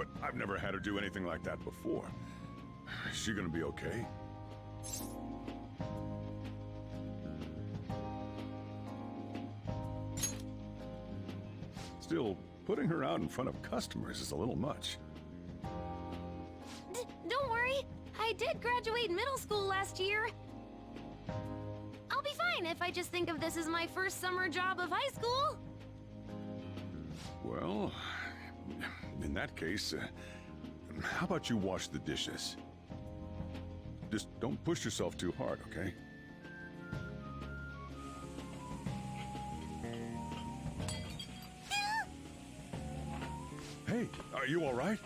but I've never had her do anything like that before. Is she gonna be okay? Still, putting her out in front of customers is a little much. Don't worry, I did graduate middle school last year. I'll be fine if I just think of this as my first summer job of high school. Well, in that case, how about you wash the dishes? Just don't push yourself too hard, okay? Hey, are you all right?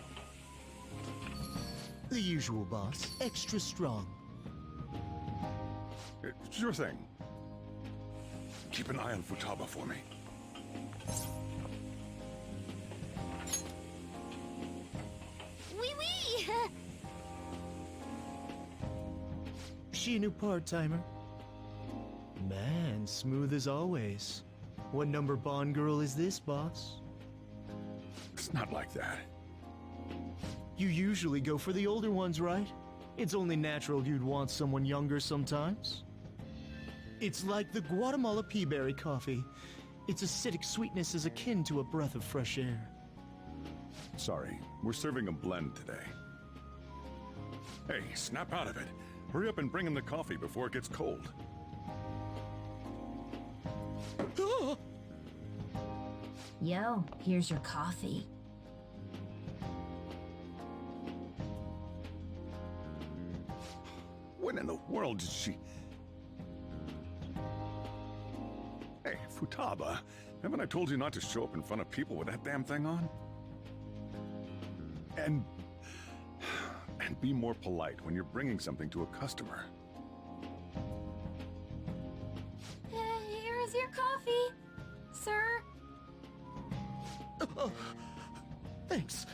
The usual, boss. Extra strong. Sure thing. Keep an eye on Futaba for me. Wee wee! She a new part-timer? Man, smooth as always. What number Bond girl is this, boss? It's not like that. You usually go for the older ones, right? It's only natural you'd want someone younger sometimes. It's like the Guatemala peaberry coffee. Its acidic sweetness is akin to a breath of fresh air. Sorry, we're serving a blend today. Hey, snap out of it. Hurry up and bring him the coffee before it gets cold. Yo, here's your coffee. When in the world did she... Hey, Futaba, haven't I told you not to show up in front of people with that damn thing on? And be more polite when you're bringing something to a customer. Here's your coffee, sir. Thanks.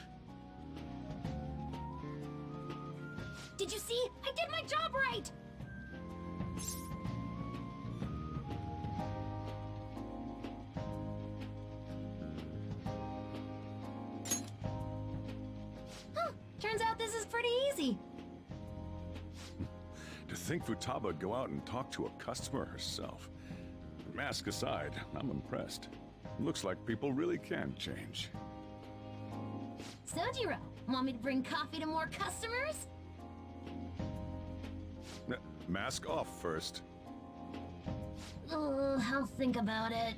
Did you see? I did my job right! Huh, turns out this is pretty easy. To think Futaba would go out and talk to a customer herself. Mask aside, I'm impressed. Looks like people really can change. Sojiro, want me to bring coffee to more customers? Mask off first. Oh, I'll think about it.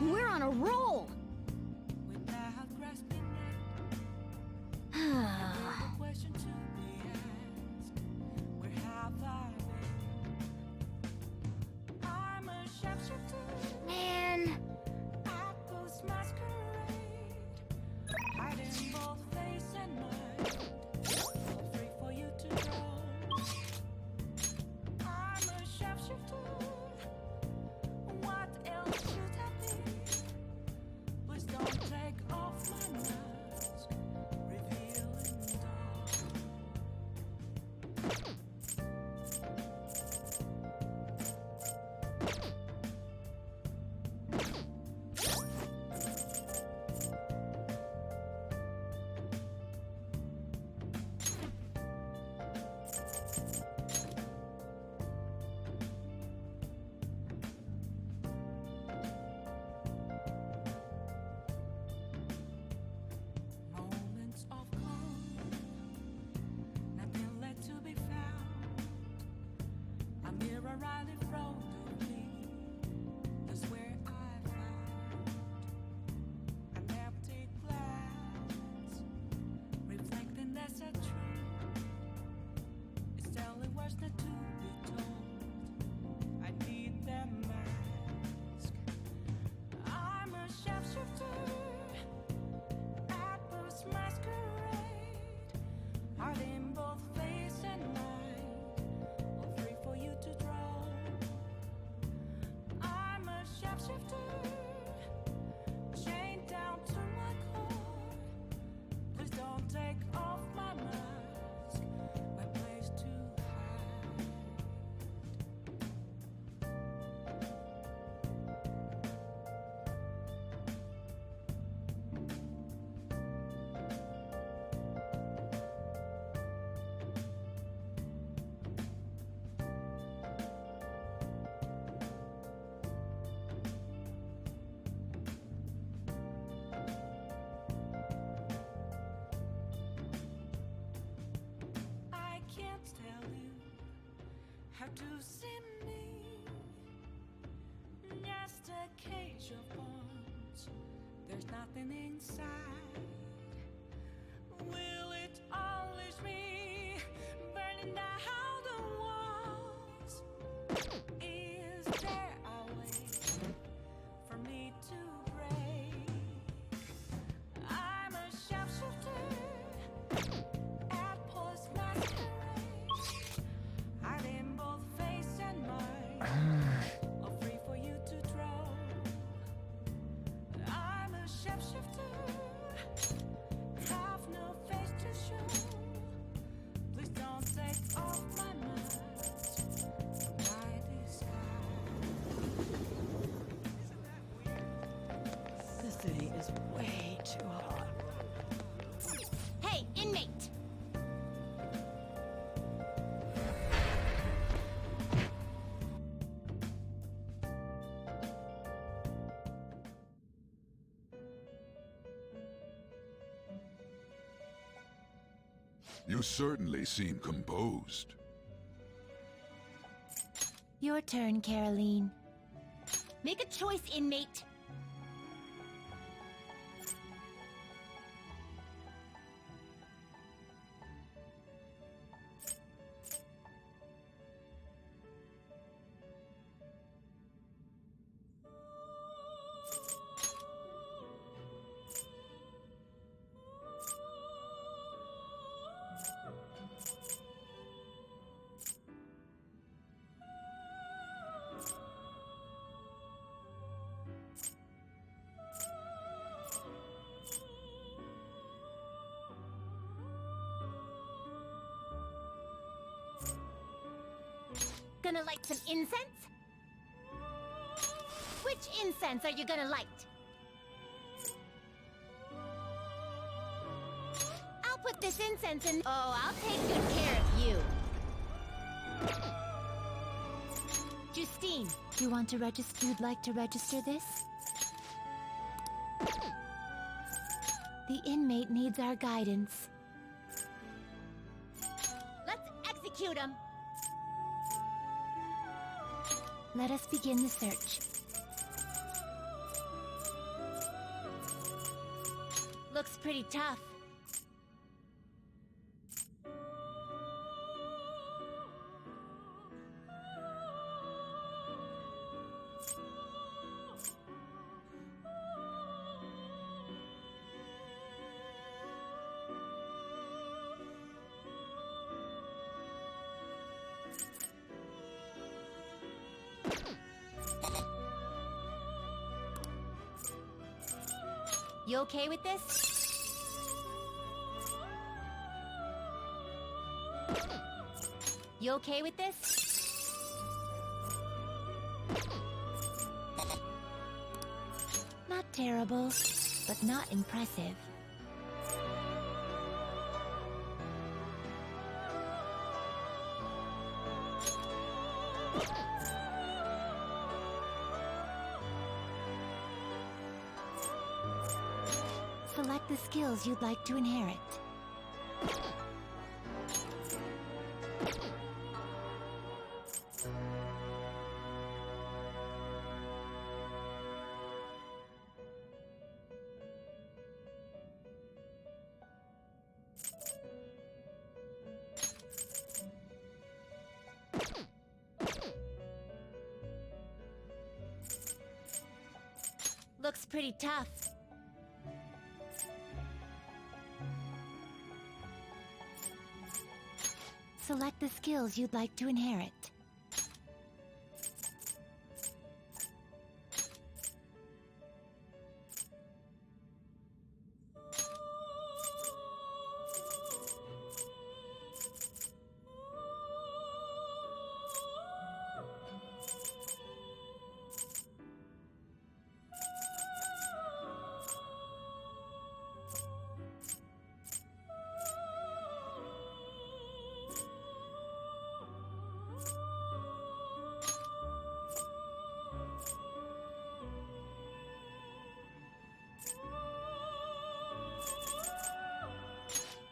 We're on a roll! Man! to see me. Just a cage of bones. There's nothing inside. Will it unleash me, burning down the walls? Is there a way for me to break? I'm a sharpshooter at Police Masquerade. Hiding both face and mind, all free for you to throw. I'm a sharpshooter, have no face to show. Please don't take off my mask, my disguise. The city is way too hot. Hey, inmate! You certainly seem composed. Your turn, Caroline. Make a choice, inmate. Gonna light some incense? Which incense are you gonna light? I'll put this incense in. Oh, I'll take good care of you. Justine, you want to register? You'd like to register this? The inmate needs our guidance. Let's execute him. Let us begin the search. Looks pretty tough. You okay with this? You okay with this? Not terrible, but not impressive. Select the skills you'd like to inherit. Looks pretty tough. Select the skills you'd like to inherit.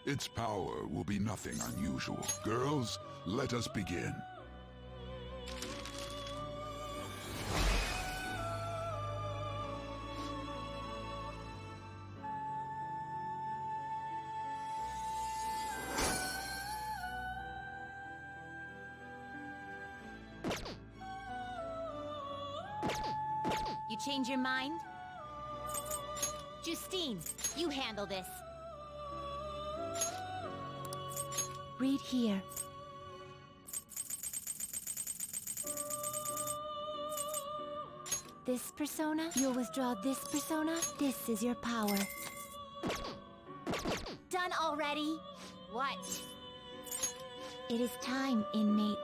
Its power will be nothing unusual. Girls, let us begin. change your mind? Justine, you handle this. Read here. This persona, you'll withdraw this persona. This is your power. Done already? What? It is time, inmate.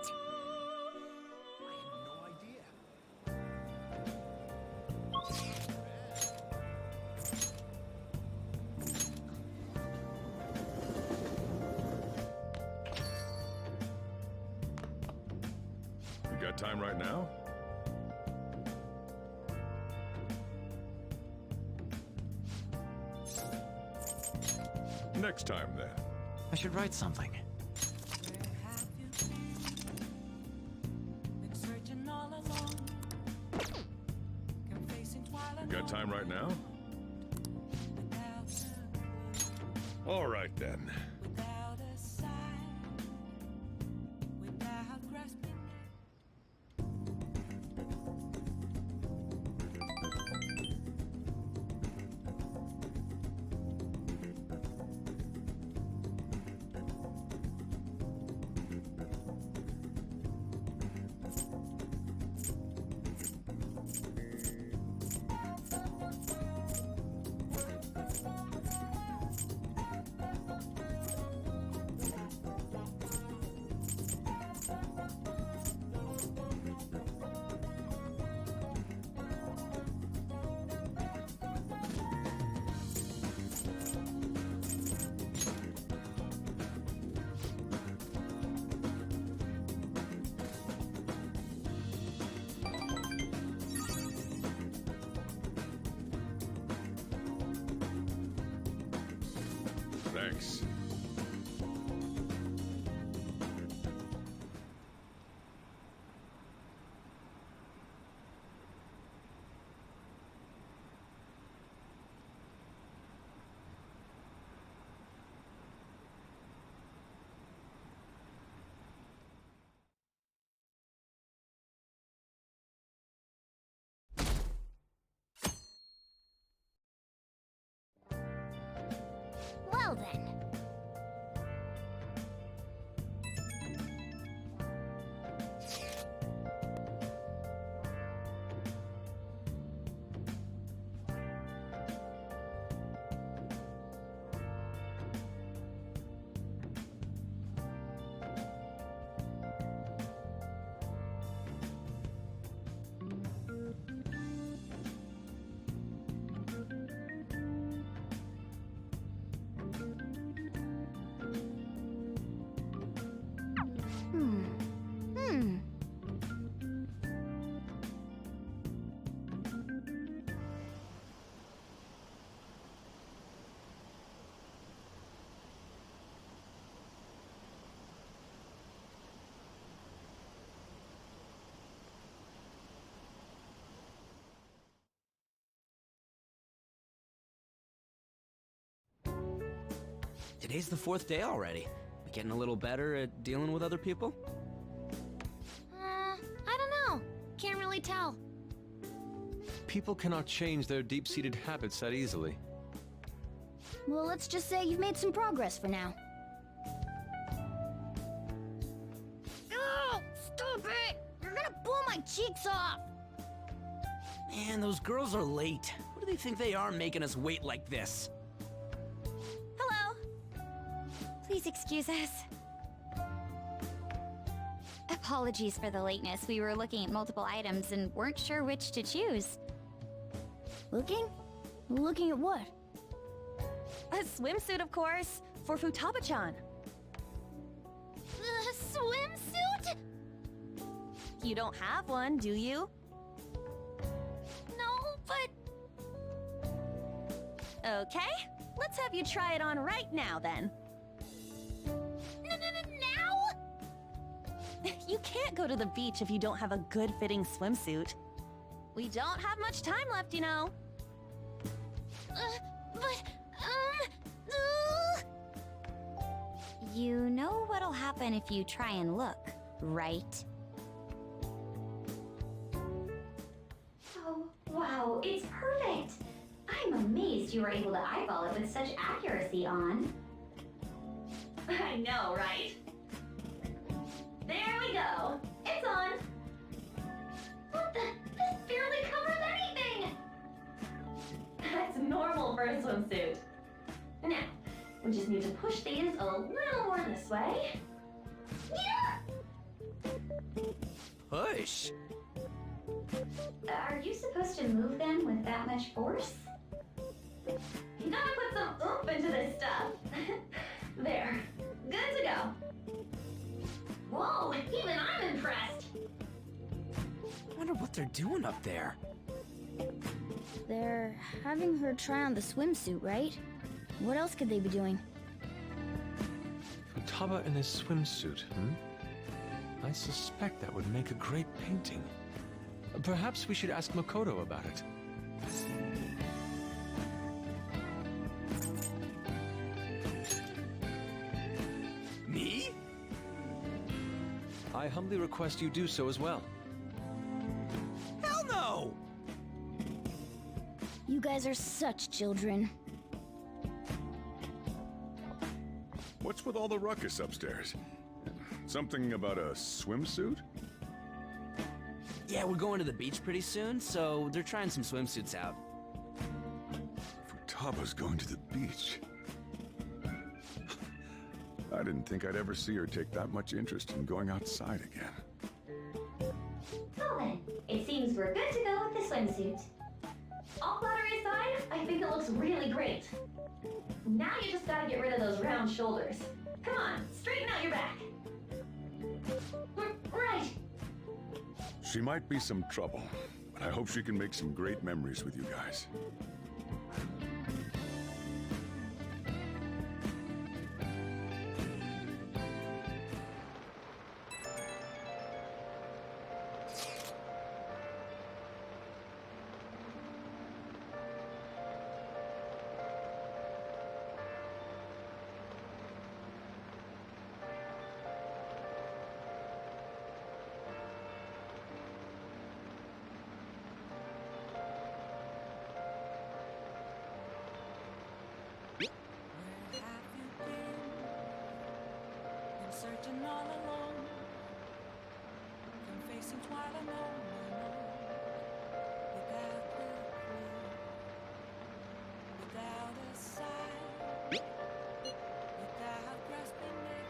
You got time right now? Next time, then. I should write something. Where have you been searching all along? Kept facing twilight You got time right now? without a All right, then. without a sign, without grasping. Thanks. Well then. Today's the 4th day already. We getting a little better at dealing with other people? I don't know. Can't really tell. People cannot change their deep-seated habits that easily. Well, let's just say you've made some progress for now. Oh, stop it! You're gonna blow my cheeks off! Man, those girls are late. What do they think they are making us wait like this? Hello. Please excuse us. Apologies for the lateness. We were looking at multiple items and weren't sure which to choose. Looking? Looking at what? A swimsuit, of course, for Futaba-chan. The swimsuit? You don't have one, do you? No, but... Okay, let's have you try it on right now, then. Now? You can't go to the beach if you don't have a good-fitting swimsuit. We don't have much time left, you know. But, You know what'll happen if you try and look, right? Oh, wow. you were able to eyeball it with such accuracy on. I know, right? There we go. It's on. What the? This barely covers anything! That's normal for a swimsuit. Now, we just need to push these a little more this way. Yeah! Push? Are you supposed to move them with that much force? You gotta put some oomph into this stuff. There. Good to go. Whoa, even I'm impressed. I wonder what they're doing up there. They're having her try on the swimsuit, right? What else could they be doing? Futaba in his swimsuit, I suspect that would make a great painting. Perhaps we should ask Makoto about it. Me? I humbly request you do so as well. Hell no! You guys are such children. What's with all the ruckus upstairs? Something about a swimsuit? Yeah, we're going to the beach pretty soon, so they're trying some swimsuits out. Futaba's going to the beach. I didn't think I'd ever see her take that much interest in going outside again. Well then, it seems we're good to go with the swimsuit. All flattery aside, I think it looks really great. Now you just gotta get rid of those round shoulders. Come on, straighten out your back. Right. She might be some trouble, but I hope she can make some great memories with you guys. Where have you been searching all along, been facing twilight alone, without a clue, without a sign, without grasping it.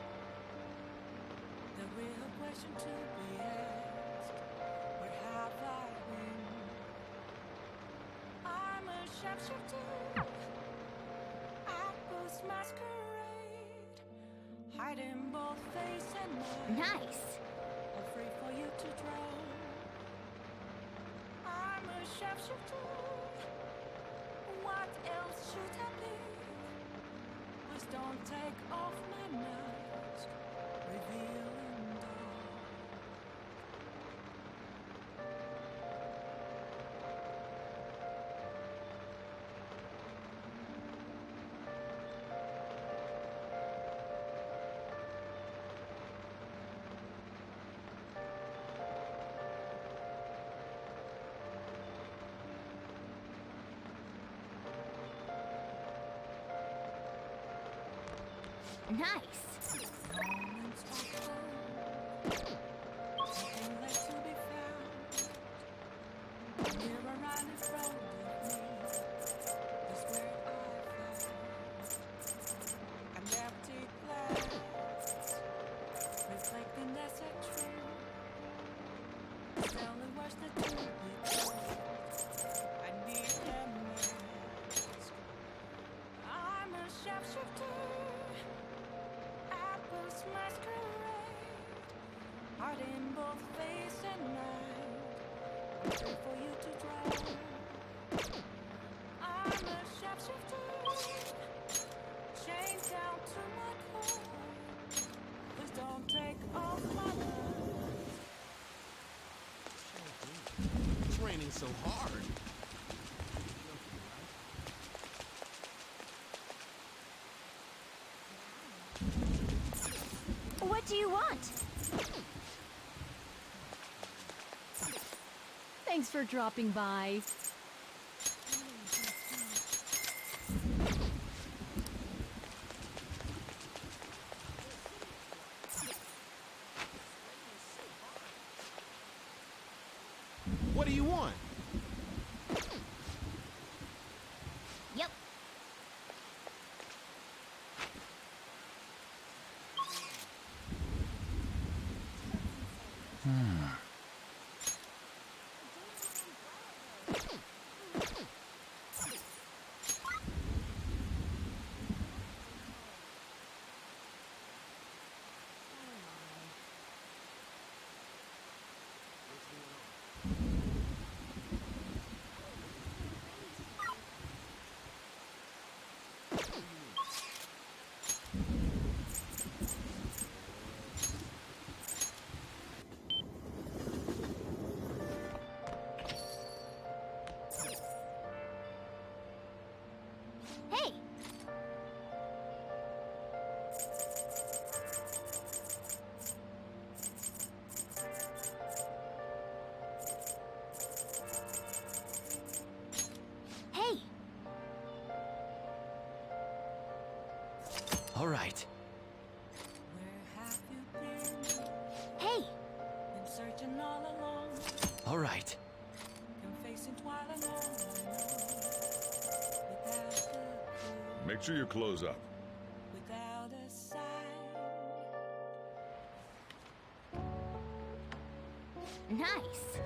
The real question to be asked: where have I been? I'm a sharpshooter. Masquerade, hiding both face and mind. Nice. Afraid for you to drown. I'm a sharpshooter. What else should I be? Please don't take off my mask, revealing dark. Nice. Moments of hope, something left to be found. Mirror right in front of me, is where I found an empty glass, reflecting that's a truth. Tell me what's the truth. I need a mask. I'm a sharpshooter. Apples masquerade, heart in both face and mind. Waiting for you to drown. I'm a sharpshooter, chained down to my core. Please don't take off my love. Training so hard. What do you want? Thanks for dropping by. do you want? Yep. Hey. Hey. All right. Where have you been? Hey. Been searching all along, All right. been facing twilight alone, without a clue, Make sure you close up. without a sign. Nice.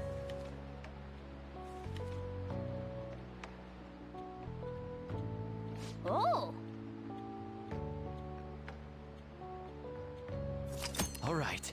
Oh. All right.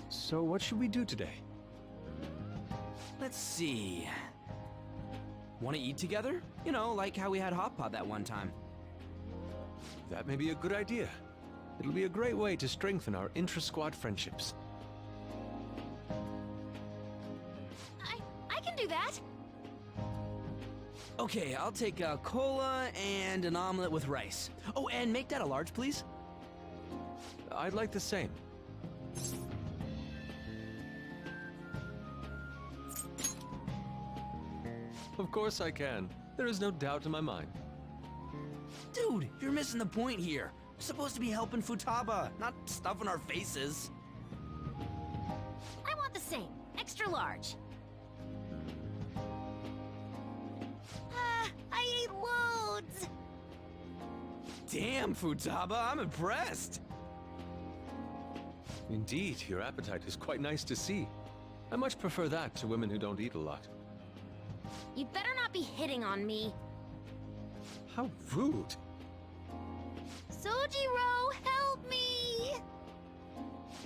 So what should we do today? Let's see. Want to eat together? You know, like how we had hot pot that one time. That may be a good idea. It'll be a great way to strengthen our intra-squad friendships. I can do that. Okay, I'll take a cola and an omelet with rice. Oh, and make that a large, please. I'd like the same. Of course I can. There is no doubt in my mind. Dude, you're missing the point here. We're supposed to be helping Futaba, not stuffing our faces. I want the same. Extra large. I ate loads. Damn, Futaba, I'm impressed. Indeed, your appetite is quite nice to see. I much prefer that to women who don't eat a lot. You'd better not be hitting on me. How rude. Sojiro, help me!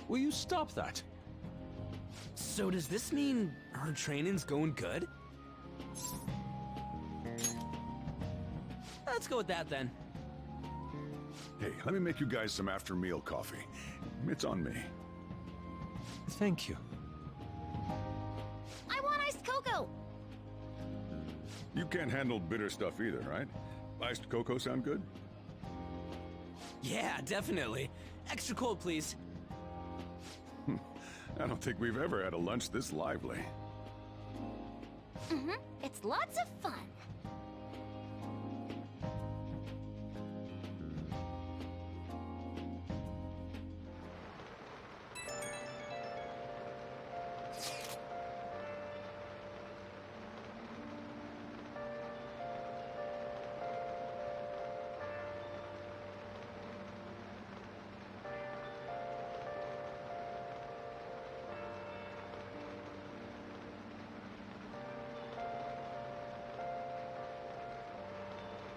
Will you stop that? So does this mean our training's going good? Let's go with that then. Hey, let me make you guys some after-meal coffee. It's on me. Thank you. I want iced cocoa! You can't handle bitter stuff either, right? Iced cocoa sound good? Yeah, definitely. Extra cold, please. I don't think we've ever had a lunch this lively. Mm-hmm. It's lots of fun.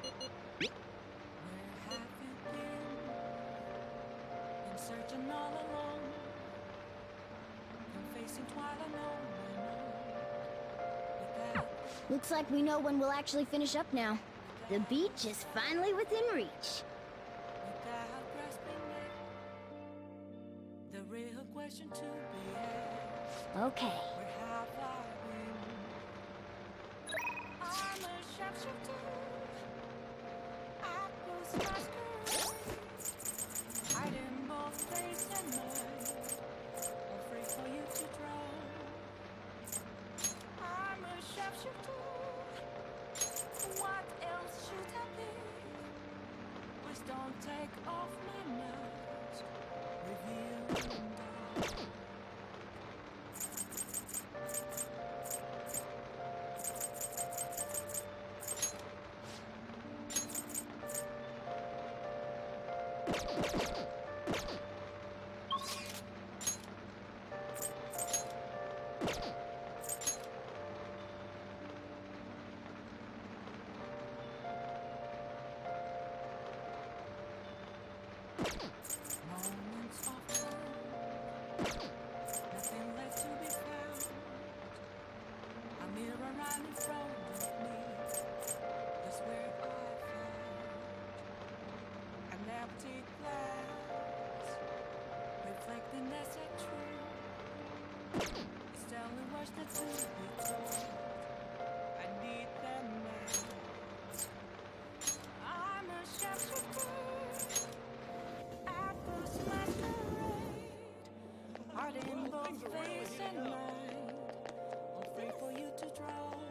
Where have you been? Been searching all along, been facing twilight alone, without Looks like we know when we'll actually finish up now. The beach is finally within reach. Without grasping it, the real question to be asked. Okay. Where have I been? I'm a sharpshooter. I was masquerade. Hiding both face and mind. Afraid for you to drown. I'm a sharpshooter. What else should I be? Please don't take off my mask. Reveal and moments of calm, nothing left to be found. A mirror right in front of me, that's where I found an empty glass, reflecting that's a truth. It's telling what's not to be told. I need them now. I'm a sharpshooter. Apples masquerade, heart in both face and mind, afraid for you to drown.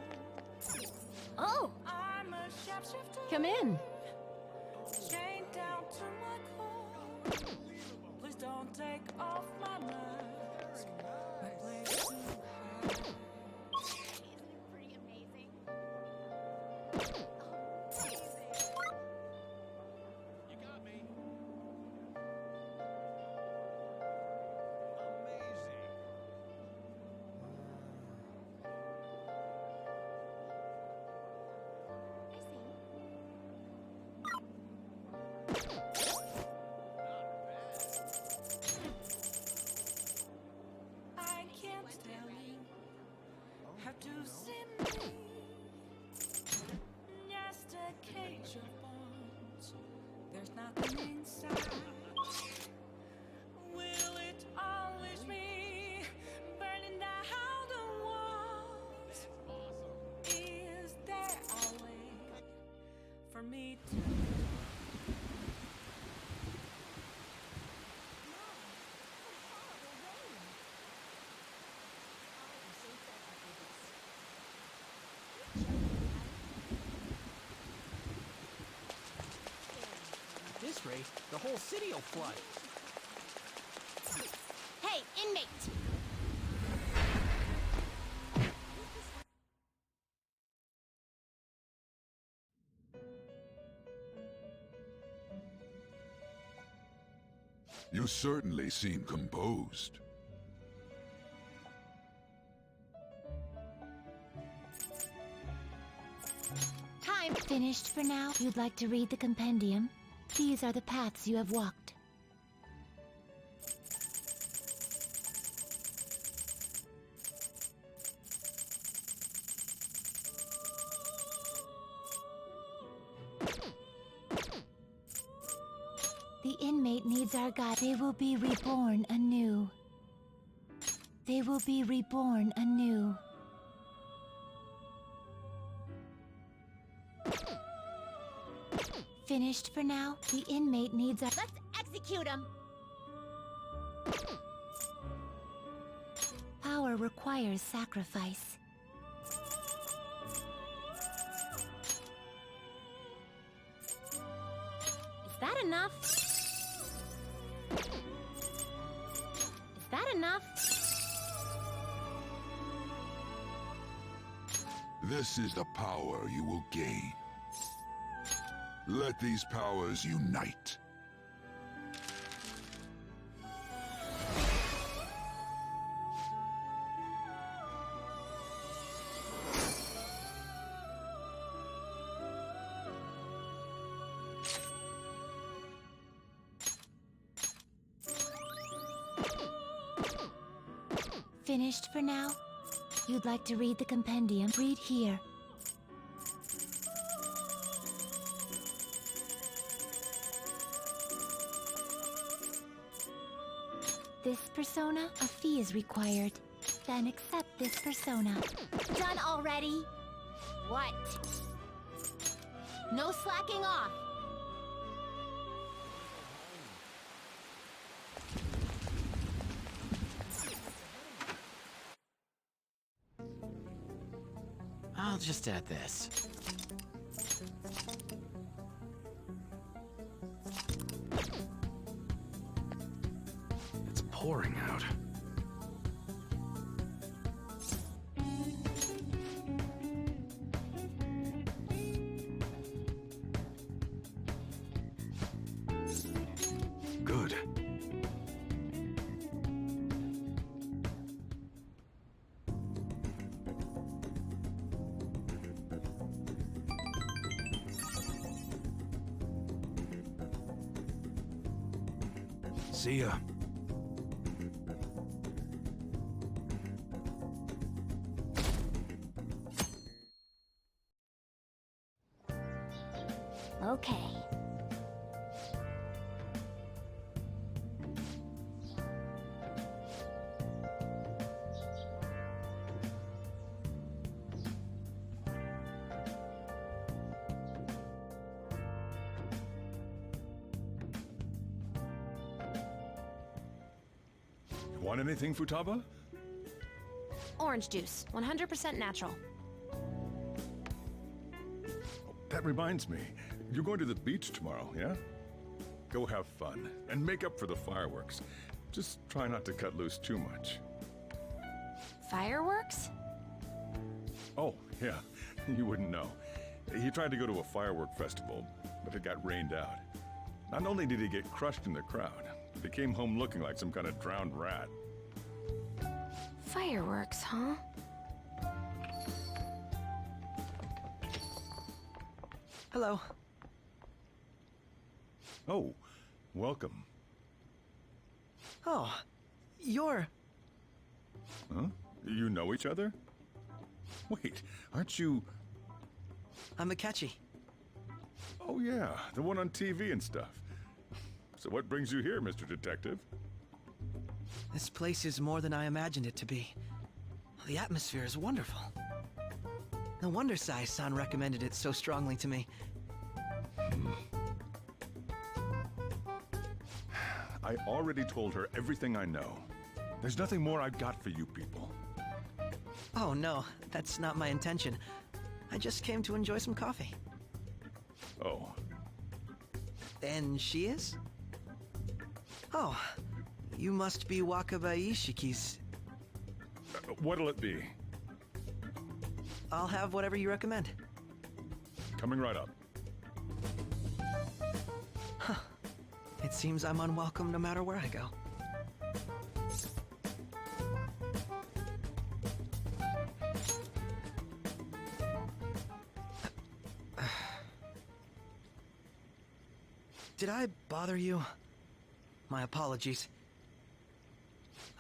Oh, I'm a sharpshooter, Come in. chained down to my core. Please don't take off my mask, my place to hide. I can't tell you how to see me. Just a cage of bones. There's nothing inside. Will it always be burning down the walls? Is there a way for me to? At this rate, the whole city will flood. Hey, inmate! You certainly seem composed. Time finished for now. You'd like to read the compendium? These are the paths you have walked. The inmate needs our guide. They will be reborn anew. They will be reborn anew. Finished for now? The inmate needs our— Let's execute him! Power requires sacrifice. Is that enough? Is that enough? This is the power you will gain. Let these powers unite. Finished for now? You'd like to read the compendium? Read here. persona, a fee is required. Then accept this persona. Done already? What? No slacking off. I'll just add this. It's pouring out. Good. See ya. Okay. Want anything, Futaba? Orange juice, 100% natural. That reminds me, you're going to the beach tomorrow, yeah? Go have fun, and make up for the fireworks. Just try not to cut loose too much. Fireworks? Oh, yeah, you wouldn't know. He tried to go to a firework festival, but it got rained out. Not only did he get crushed in the crowd, but he came home looking like some kind of drowned rat. Fireworks, huh? Hello. Oh, welcome. Oh, you're... Huh? You know each other? Wait, aren't you... I'm Akechi. Oh yeah, the one on TV and stuff. So what brings you here, Mr. Detective? This place is more than I imagined it to be. The atmosphere is wonderful. No wonder Sai-san recommended it so strongly to me. I already told her everything I know. There's nothing more I've got for you people. Oh no, that's not my intention. I just came to enjoy some coffee. Oh. And she is? Oh, you must be Wakaba Ishiki's... What'll it be? I'll have whatever you recommend. Coming right up. Huh. It seems I'm unwelcome no matter where I go. Did I bother you? My apologies.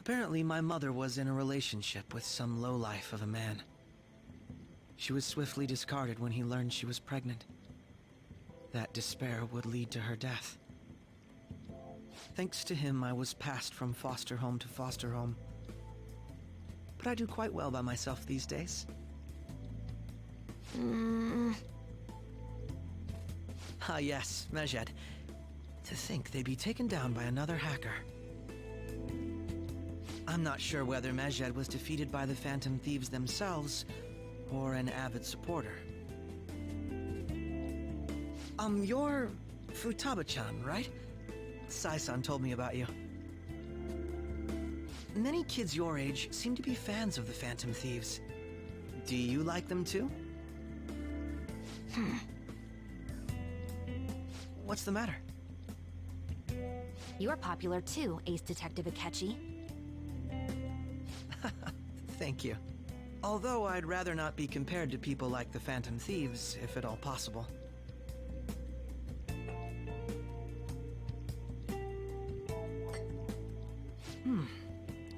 Apparently, my mother was in a relationship with some lowlife of a man. She was swiftly discarded when he learned she was pregnant. That despair would lead to her death. Thanks to him, I was passed from foster home to foster home. But I do quite well by myself these days. Ah yes, Mejed. To think they'd be taken down by another hacker. I'm not sure whether Mejed was defeated by the Phantom Thieves themselves, or an avid supporter. You're Futaba-chan, right? Sai-san told me about you. Many kids your age seem to be fans of the Phantom Thieves. Do you like them too? What's the matter? You're popular too, Ace Detective Akechi. Thank you. Although I'd rather not be compared to people like the Phantom Thieves, if at all possible.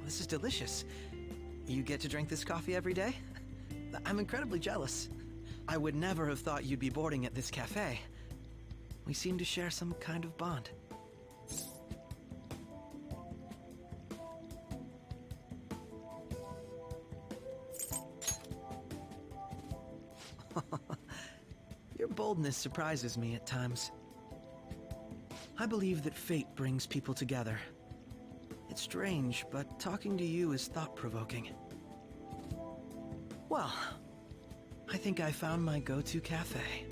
This is delicious. You get to drink this coffee every day? I'm incredibly jealous. I would never have thought you'd be boarding at this cafe. We seem to share some kind of bond. Your boldness surprises me at times. I believe that fate brings people together. It's strange, but talking to you is thought-provoking. Well, I think I found my go-to cafe.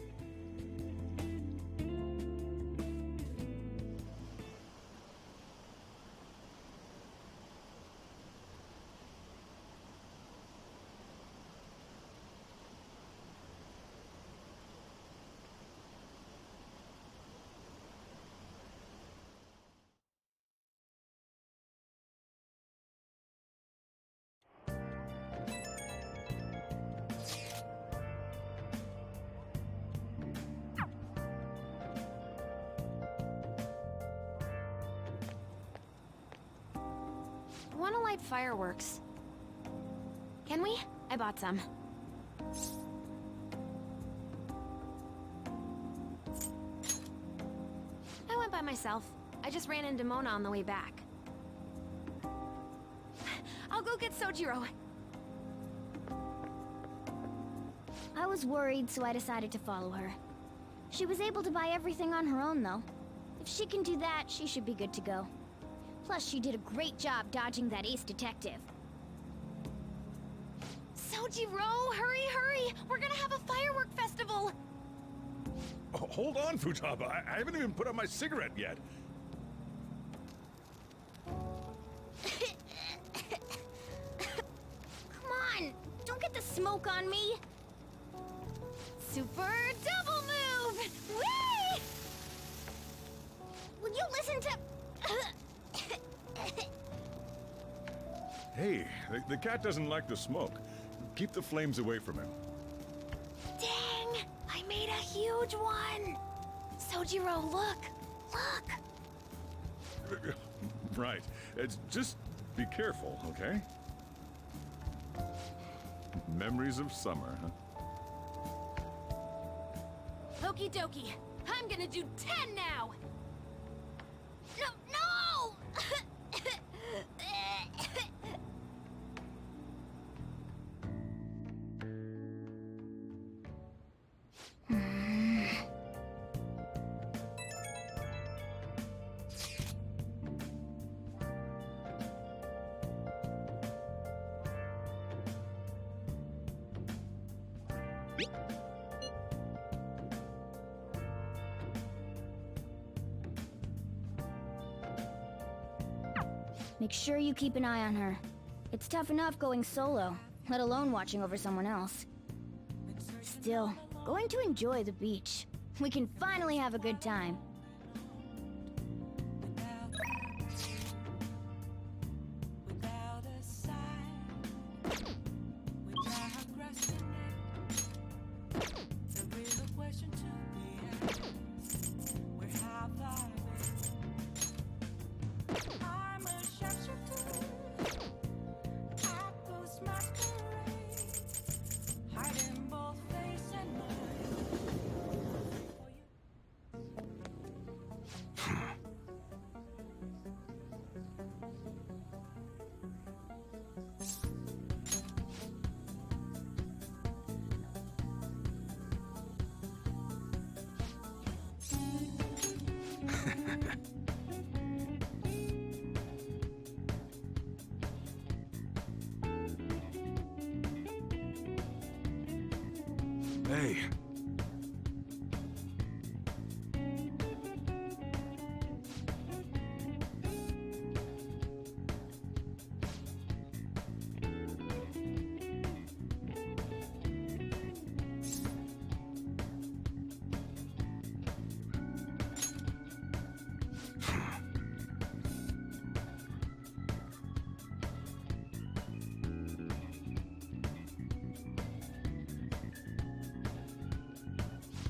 Want to light fireworks? Can we? I bought some. I went by myself. I just ran into Mona on the way back. I'll go get Sojiro. I was worried, so I decided to follow her. She was able to buy everything on her own, though. If she can do that, she should be good to go. Plus, she did a great job dodging that ace detective. Sojiro, hurry, hurry! We're gonna have a firework festival! Oh, hold on, Futaba. I haven't even put out my cigarette yet. Come on! Don't get the smoke on me! Super double move! Whee! Will you listen to... Hey, the cat doesn't like the smoke. Keep the flames away from him. Dang! I made a huge one! Sojiro, look! Look! Right. It's just be careful, okay? Memories of summer, huh? Okie dokie. I'm gonna do 10 now! No, no! Make sure you keep an eye on her. It's tough enough going solo, let alone watching over someone else. Still, going to enjoy the beach. We can finally have a good time. Without a sign, without grasping it, the real question to be asked: where have I been? I'm a sharpshooter, I post masquerade, hiding both face and mind. Hey.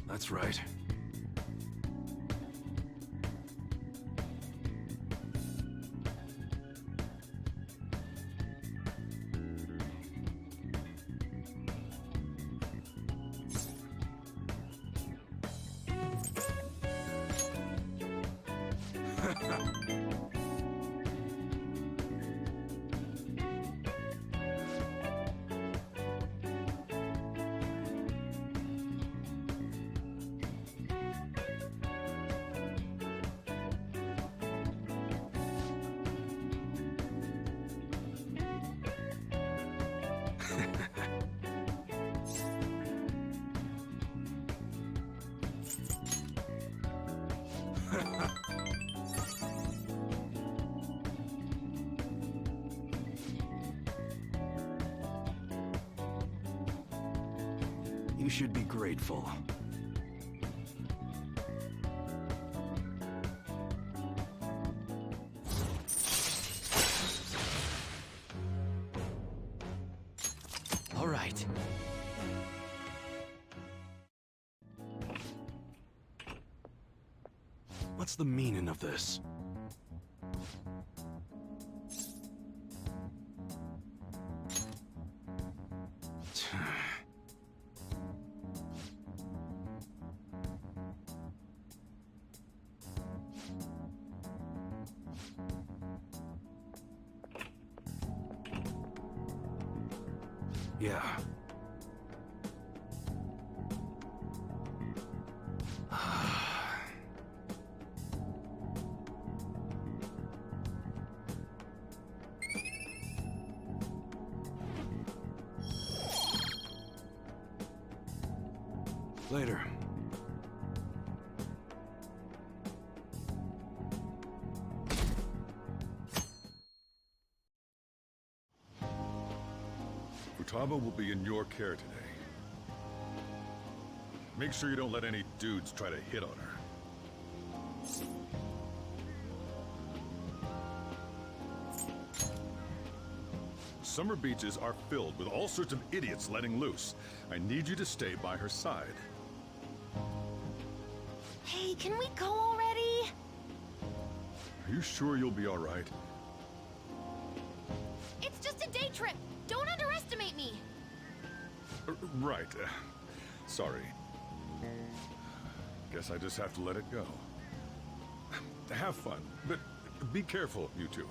That's right. You should be grateful. All right. What's the meaning of this? Yeah. Later. Futaba will be in your care today. Make sure you don't let any dudes try to hit on her. Summer beaches are filled with all sorts of idiots letting loose. I need you to stay by her side. Hey, can we go already? Are you sure you'll be all right? It's just a day trip. Don't underestimate me. Right. Sorry. Guess I just have to let it go. Have fun, but be careful, you two.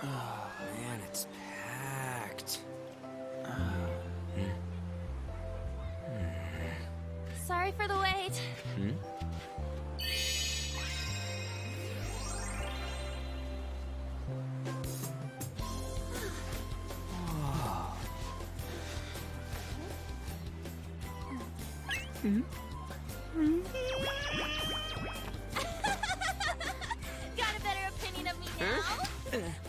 Oh, man, it's packed. Sorry for the wait. Got a better opinion of me now?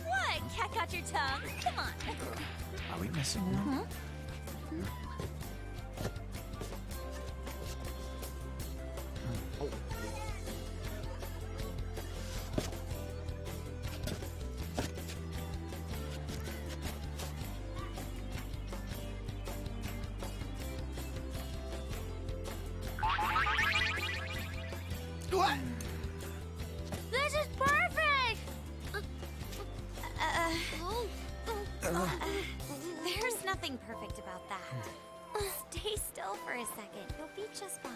What? Cat got your tongue? Come on. Are we missing one? What? This is perfect! There's nothing perfect about that. Stay still for a second. You'll be just fine.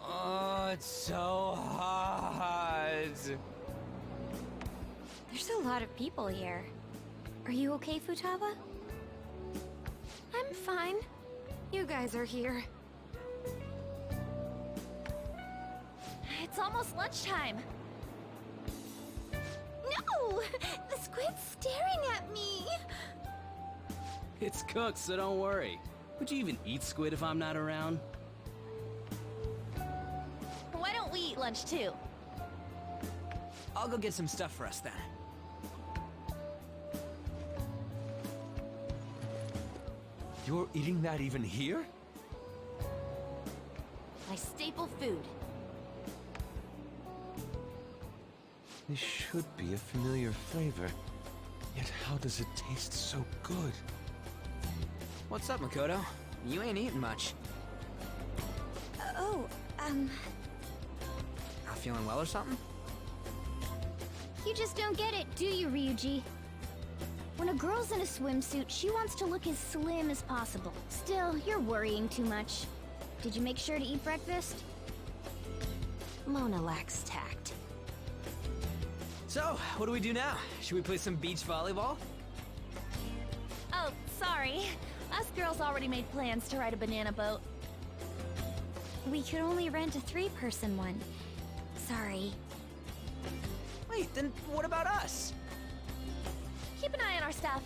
Oh, it's so hot. There's a lot of people here. Are you okay, Futaba? I'm fine. You guys are here. It's almost lunchtime. No! The squid's staring at me! It's cooked, so don't worry. Would you even eat squid if I'm not around? Why don't we eat lunch too? I'll go get some stuff for us then. You're eating that even here? My staple food. This should be a familiar flavor. Yet how does it taste so good? What's up, Makoto? You ain't eating much. Not feeling well or something? You just don't get it, do you, Ryuji? When a girl's in a swimsuit, she wants to look as slim as possible. Still, you're worrying too much. Did you make sure to eat breakfast? Mona lacks tact. So, what do we do now? Should we play some beach volleyball? Oh, sorry. Us girls already made plans to ride a banana boat. We could only rent a 3-person one. Sorry. Wait, then what about us? Keep an eye on our stuff.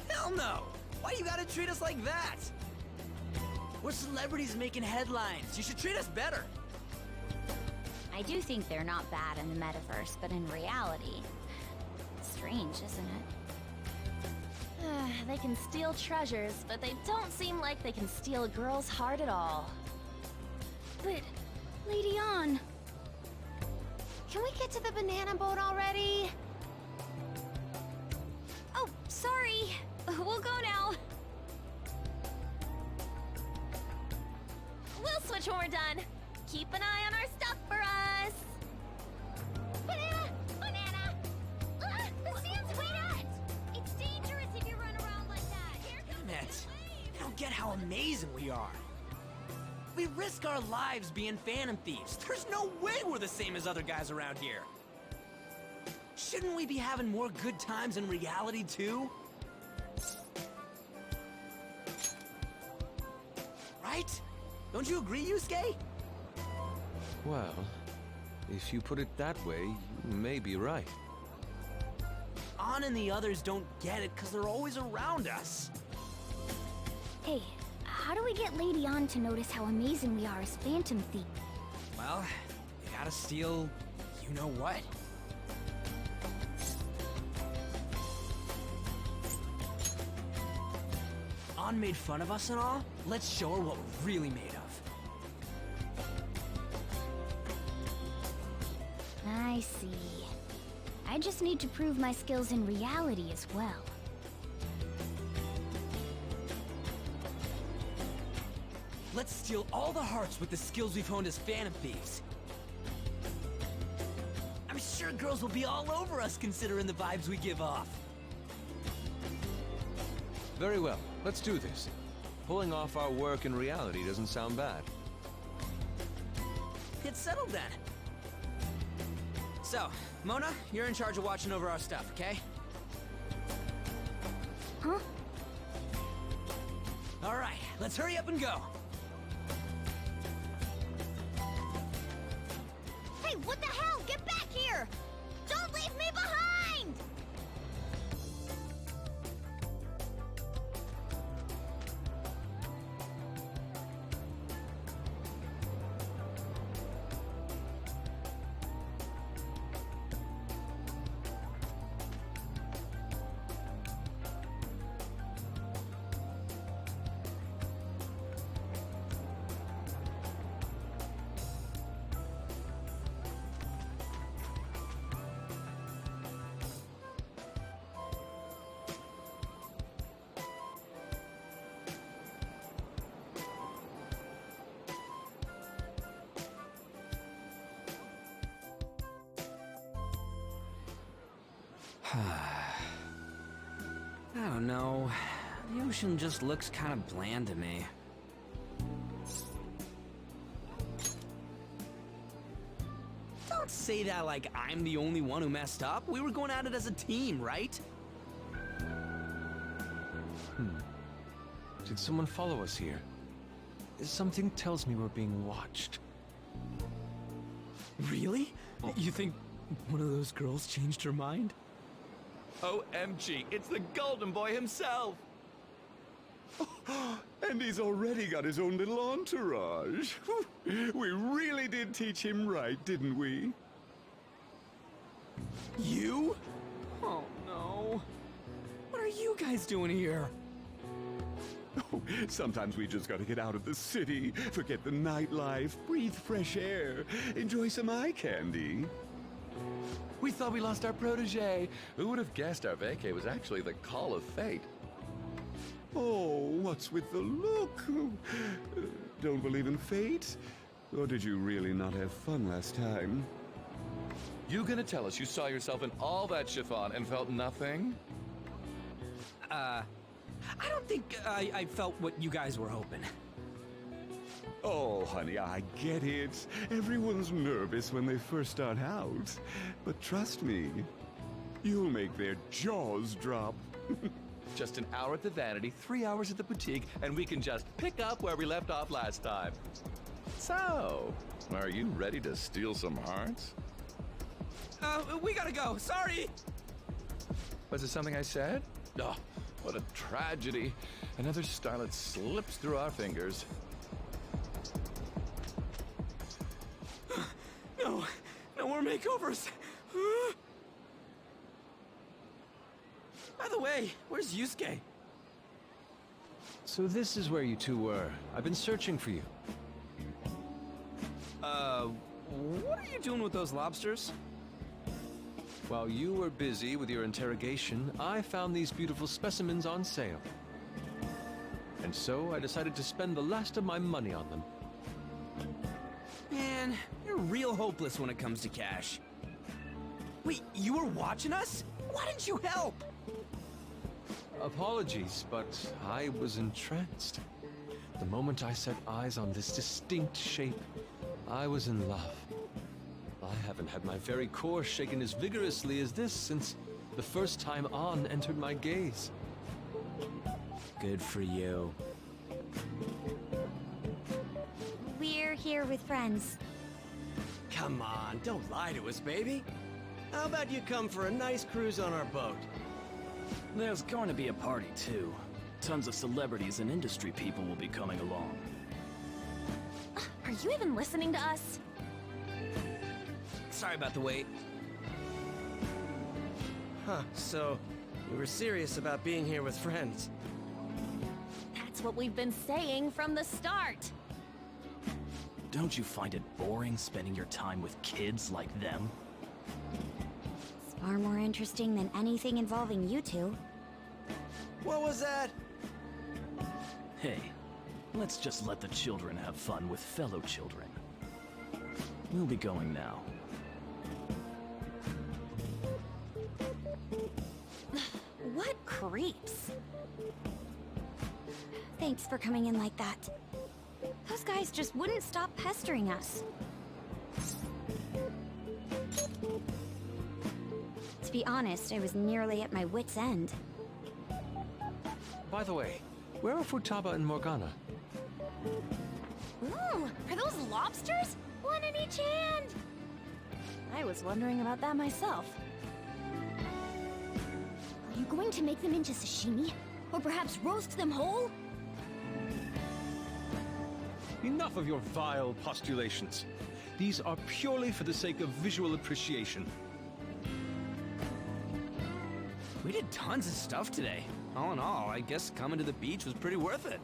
Hell no! Why you gotta treat us like that? We're celebrities making headlines. You should treat us better. I do think they're not bad in the metaverse, but in reality... Strange, isn't it? They can steal treasures, but they don't seem like they can steal a girl's heart at all. But, Lady Ann... Can we get to the banana boat already? Oh, sorry. We'll go now. We'll switch when we're done. Keep an eye on our stuff for us. Banana! Banana! Ah, the sand's wet! It's dangerous if you run around like that. Here comes Damn it. I don't get how amazing we are. We risk our lives being phantom thieves. There's no way we're the same as other guys around here. Shouldn't we be having more good times in reality, too? Right? Don't you agree, Yusuke? Well, if you put it that way, you may be right. Ann and the others don't get it because they're always around us. Hey, how do we get Lady Ann to notice how amazing we are as phantom thieves? Well, you gotta steal you know what. Ann made fun of us and all. Let's show her what we're really made of. I see. I just need to prove my skills in reality as well. Let's steal all the hearts with the skills we've honed as phantom thieves. I'm sure girls will be all over us considering the vibes we give off. Very well, let's do this. Pulling off our work in reality doesn't sound bad. Get settled then. So, Mona, you're in charge of watching over our stuff, okay? Huh? All right, let's hurry up and go. Hey, what the hell? Get back here! Don't leave me behind! I don't know. The ocean just looks kind of bland to me. Don't say that like I'm the only one who messed up. We were going at it as a team, right? Did someone follow us here? Something tells me we're being watched. Really? You think one of those girls changed her mind? OMG, it's the Golden Boy himself! And he's already got his own little entourage. We really did teach him right, didn't we? You? Oh no. What are you guys doing here? Oh, sometimes we just gotta get out of the city, forget the nightlife, breathe fresh air, enjoy some eye candy. We thought we lost our protege. Who would have guessed our vacay was actually the call of fate? Oh, what's with the look? Don't believe in fate? Or did you really not have fun last time? You gonna tell us you saw yourself in all that chiffon and felt nothing? I don't think I felt what you guys were hoping. Oh, honey, I get it. Everyone's nervous when they first start out. But trust me, you'll make their jaws drop. Just an hour at the vanity, 3 hours at the boutique, and we can just pick up where we left off last time. So, are you ready to steal some hearts? We gotta go. Sorry. Was it something I said? Oh, what a tragedy. Another starlet slips through our fingers. No more makeovers. By the way, where's Yusuke? So this is where you two were. I've been searching for you. What are you doing with those lobsters? While you were busy with your interrogation, I found these beautiful specimens on sale. And so I decided to spend the last of my money on them. Man, you're real hopeless when it comes to cash. Wait, you were watching us? Why didn't you help? Apologies, but I was entranced. The moment I set eyes on this distinct shape, I was in love. I haven't had my very core shaken as vigorously as this since the first time An entered my gaze. Good for you. We're here with friends. Come on, don't lie to us, baby. How about you come for a nice cruise on our boat? There's going to be a party, too. Tons of celebrities and industry people will be coming along. Are you even listening to us? Sorry about the wait. Huh, so you were serious about being here with friends? That's what we've been saying from the start. Don't you find it boring spending your time with kids like them? It's far more interesting than anything involving you two. What was that? Hey, let's just let the children have fun with fellow children. We'll be going now. What creeps? Thanks for coming in like that. Those guys just wouldn't stop pestering us. To be honest, I was nearly at my wit's end. By the way, where are Futaba and Morgana? Ooh, are those lobsters? One in each hand! I was wondering about that myself. Are you going to make them into sashimi? Or perhaps roast them whole? Enough of your vile postulations. These are purely for the sake of visual appreciation. We did tons of stuff today. All in all, I guess coming to the beach was pretty worth it.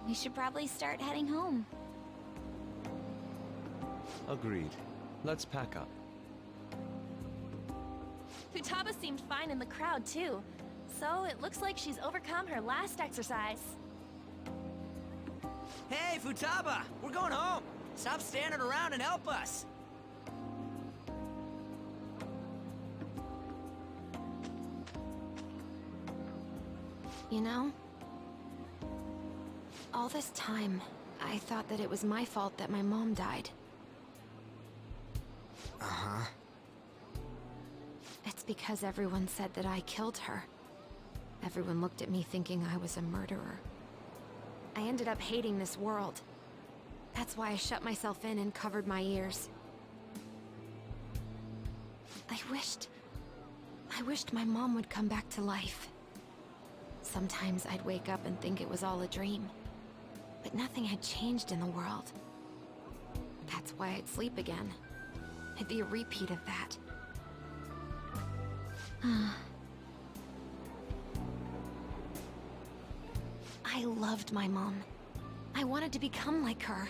We should probably start heading home. Agreed. Let's pack up. Futaba seemed fine in the crowd, too. So it looks like she's overcome her last exercise. Hey, Futaba! We're going home! Stop standing around and help us! You know, all this time, I thought that it was my fault that my mom died. Uh-huh. It's because everyone said that I killed her. Everyone looked at me thinking I was a murderer. I ended up hating this world. That's why I shut myself in and covered my ears. I wished my mom would come back to life. Sometimes I'd wake up and think it was all a dream. But nothing had changed in the world. That's why I'd sleep again. It'd be a repeat of that. I loved my mom. I wanted to become like her.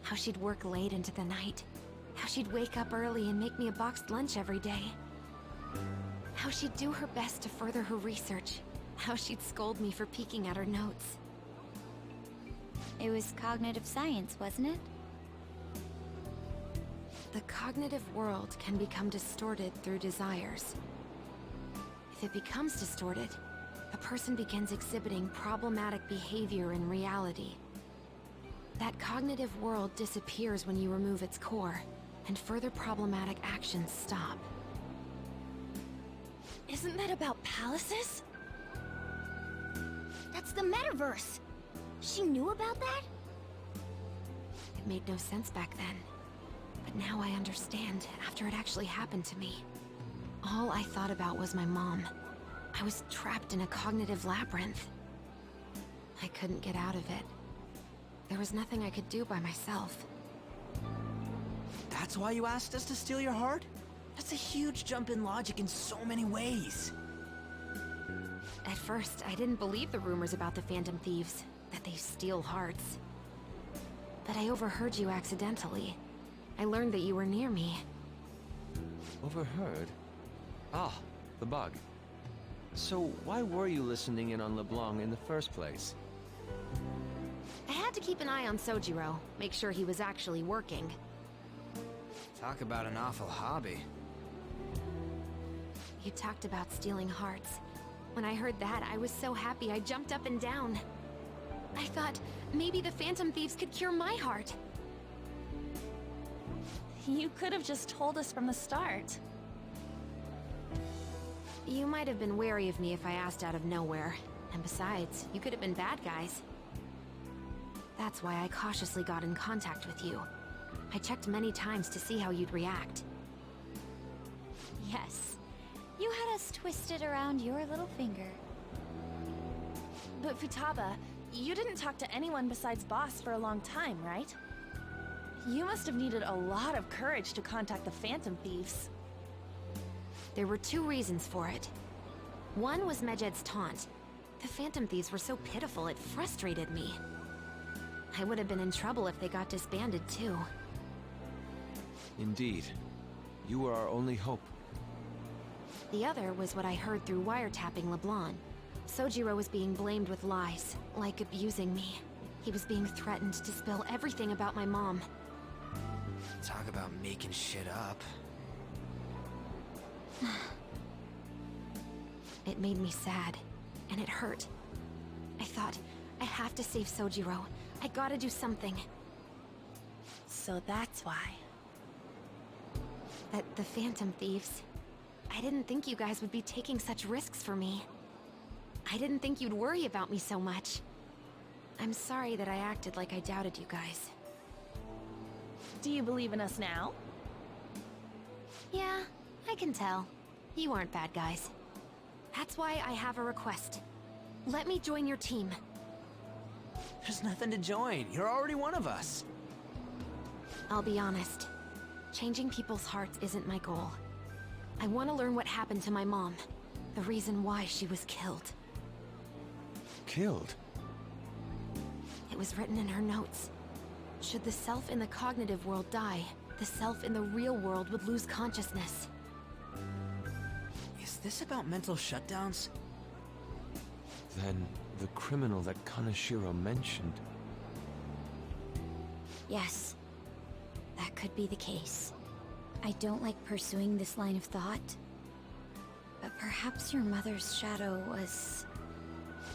How she'd work late into the night. How she'd wake up early and make me a boxed lunch every day. How she'd do her best to further her research. How she'd scold me for peeking at her notes. It was cognitive science, wasn't it? The cognitive world can become distorted through desires. If it becomes distorted, a person begins exhibiting problematic behavior in reality. That cognitive world disappears when you remove its core, and further problematic actions stop. Isn't that about palaces? That's the metaverse! She knew about that? It made no sense back then. But now I understand, after it actually happened to me. All I thought about was my mom. I was trapped in a cognitive labyrinth. I couldn't get out of it. There was nothing I could do by myself. That's why you asked us to steal your heart? That's a huge jump in logic in so many ways. At first, I didn't believe the rumors about the Phantom Thieves, that they steal hearts. But I overheard you accidentally. I learned that you were near me. Overheard? Ah, the bug. So why were you listening in on LeBlanc in the first place? I had to keep an eye on Sojiro, make sure he was actually working. Talk about an awful hobby. You talked about stealing hearts. When I heard that, I was so happy I jumped up and down. I thought, maybe the Phantom Thieves could cure my heart. You could have just told us from the start. You might have been wary of me if I asked out of nowhere. And besides, you could have been bad guys. That's why I cautiously got in contact with you. I checked many times to see how you'd react. Yes. You had us twisted around your little finger. But Futaba, you didn't talk to anyone besides Boss for a long time, right? You must have needed a lot of courage to contact the Phantom Thieves. There were two reasons for it. One was Medjed's taunt. The Phantom Thieves were so pitiful it frustrated me. I would have been in trouble if they got disbanded too. Indeed. You were our only hope. The other was what I heard through wiretapping LeBlanc. Sojiro was being blamed with lies, like abusing me. He was being threatened to spill everything about my mom. Talk about making shit up. It made me sad, and it hurt. I thought, I have to save Sojiro. I gotta do something. So that's why. But the Phantom Thieves... I didn't think you guys would be taking such risks for me. I didn't think you'd worry about me so much. I'm sorry that I acted like I doubted you guys. Do you believe in us now? Yeah, I can tell. You aren't bad guys. That's why I have a request. Let me join your team. There's nothing to join. You're already one of us. I'll be honest. Changing people's hearts isn't my goal. I want to learn what happened to my mom. The reason why she was killed. Killed? It was written in her notes. Should the self in the cognitive world die, the self in the real world would lose consciousness. Is this about mental shutdowns? Then the criminal that Kaneshiro mentioned. Yes. That could be the case. I don't like pursuing this line of thought. But perhaps your mother's shadow was...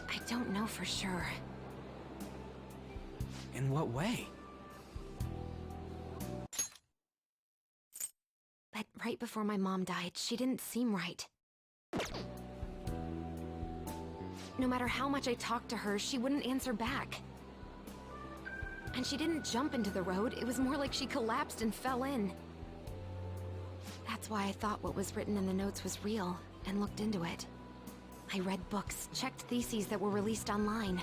I don't know for sure. In what way? But right before my mom died, she didn't seem right. No matter how much I talked to her, she wouldn't answer back. And she didn't jump into the road, it was more like she collapsed and fell in. That's why I thought what was written in the notes was real, and looked into it. I read books, checked theses that were released online.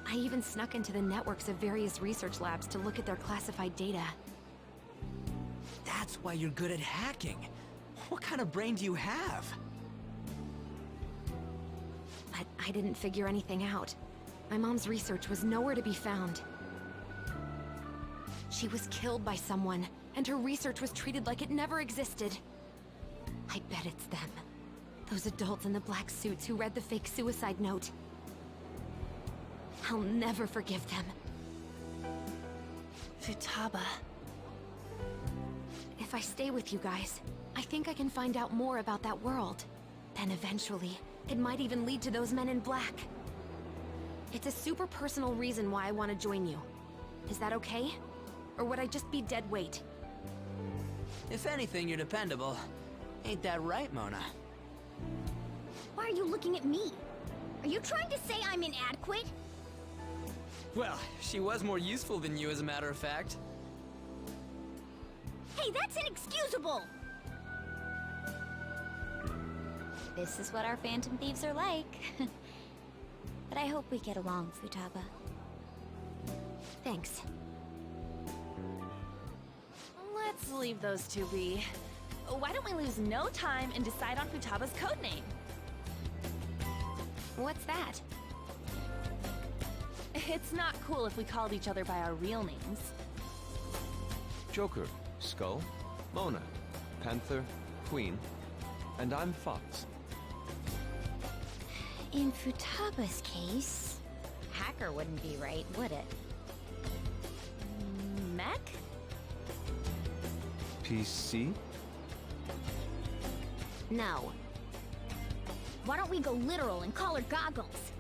I even snuck into the networks of various research labs to look at their classified data. That's why you're good at hacking. What kind of brain do you have? But I didn't figure anything out. My mom's research was nowhere to be found. She was killed by someone, and her research was treated like it never existed. I bet it's them. Those adults in the black suits who read the fake suicide note. I'll never forgive them. Futaba. If I stay with you guys, I think I can find out more about that world. Then eventually, it might even lead to those men in black. It's a super personal reason why I want to join you. Is that okay? Or would I just be dead weight? If anything, you're dependable. Ain't that right, Mona? Why are you looking at me? Are you trying to say I'm inadequate? Well, she was more useful than you, as a matter of fact. Hey, that's inexcusable! This is what our Phantom Thieves are like. But I hope we get along, Futaba. Thanks. Let's leave those two be. Why don't we lose no time and decide on Futaba's codename? What's that? It's not cool if we called each other by our real names. Joker, Skull, Mona, Panther, Queen, and I'm Fox. In Futaba's case, Hacker wouldn't be right, would it? Mech? PC? No. Why don't we go literal and call her Goggles?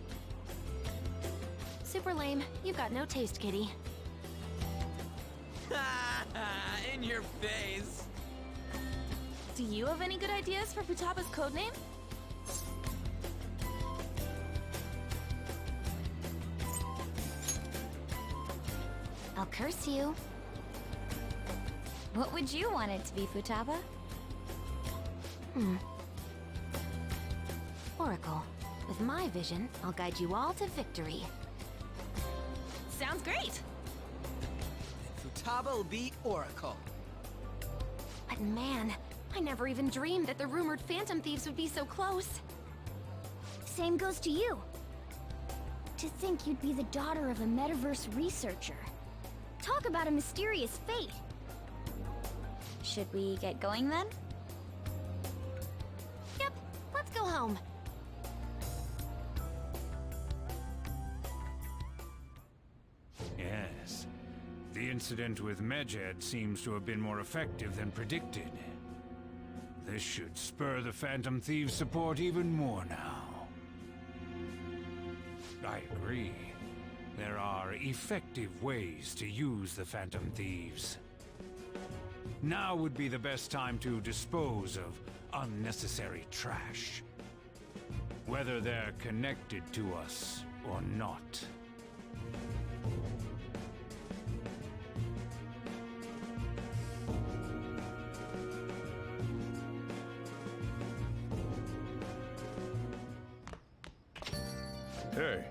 Super lame. You've got no taste, kitty. In your face. Do you have any good ideas for Futaba's codename? I'll curse you. What would you want it to be, Futaba? Oracle. With my vision, I'll guide you all to victory. Sounds great! Futaba will be Oracle. But man, I never even dreamed that the rumored Phantom Thieves would be so close. Same goes to you. To think you'd be the daughter of a metaverse researcher. Talk about a mysterious fate. Should we get going then? Yep, let's go home. Yes. The incident with Medjed seems to have been more effective than predicted. This should spur the Phantom Thieves' support even more now. I agree. There are effective ways to use the Phantom Thieves. Now would be the best time to dispose of unnecessary trash. Whether they're connected to us or not. Hey.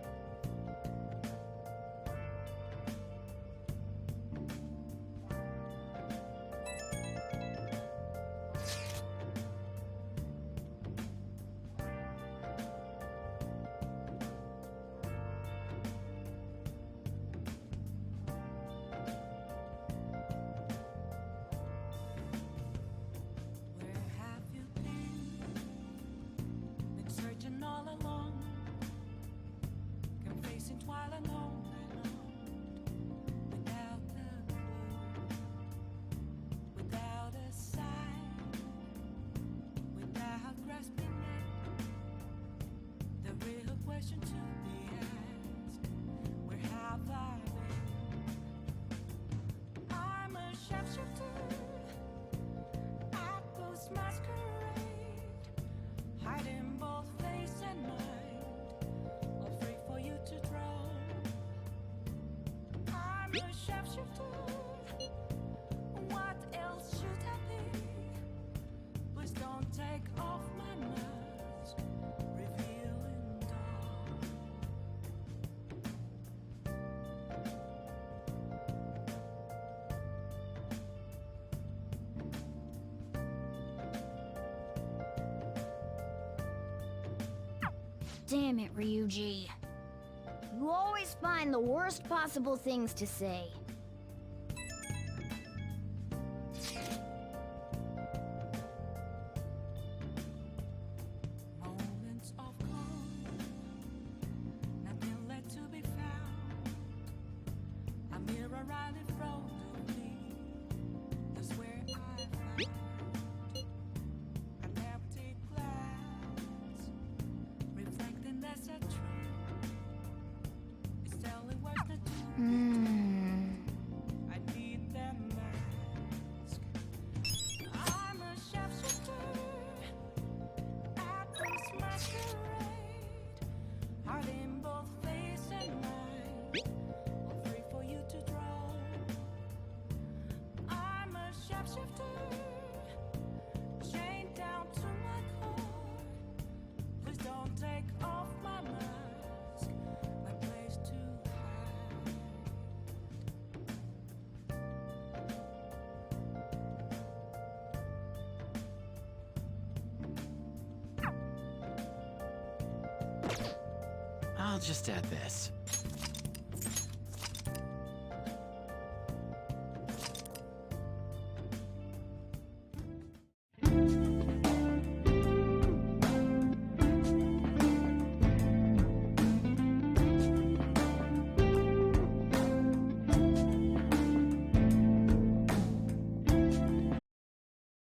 Where have you been? Been searching all along, confessing while alone and on, without a clue, without a sign, without grasping it. The real question to be asked: where have I been? I'm a sharpshooter. Masquerade, hiding both face and mind, afraid for you to draw. I'm a sharpshooter. What else should I be? Please don't take off my mask, revealing dawn. Damn it, Ryuji. You always find the worst possible things to say. Moments of calm, nothing left to be found. A mirror right in front of me, that's where I found an empty glass, reflecting as a tree. It's telling what's the truth. I need that mask. I'm a shapeshifter at this masquerade, hiding both face and mind, all free for you to draw. I'm a shapeshifter, chained down to my core. Please don't take off my mask, my place to hide. I'll just add this.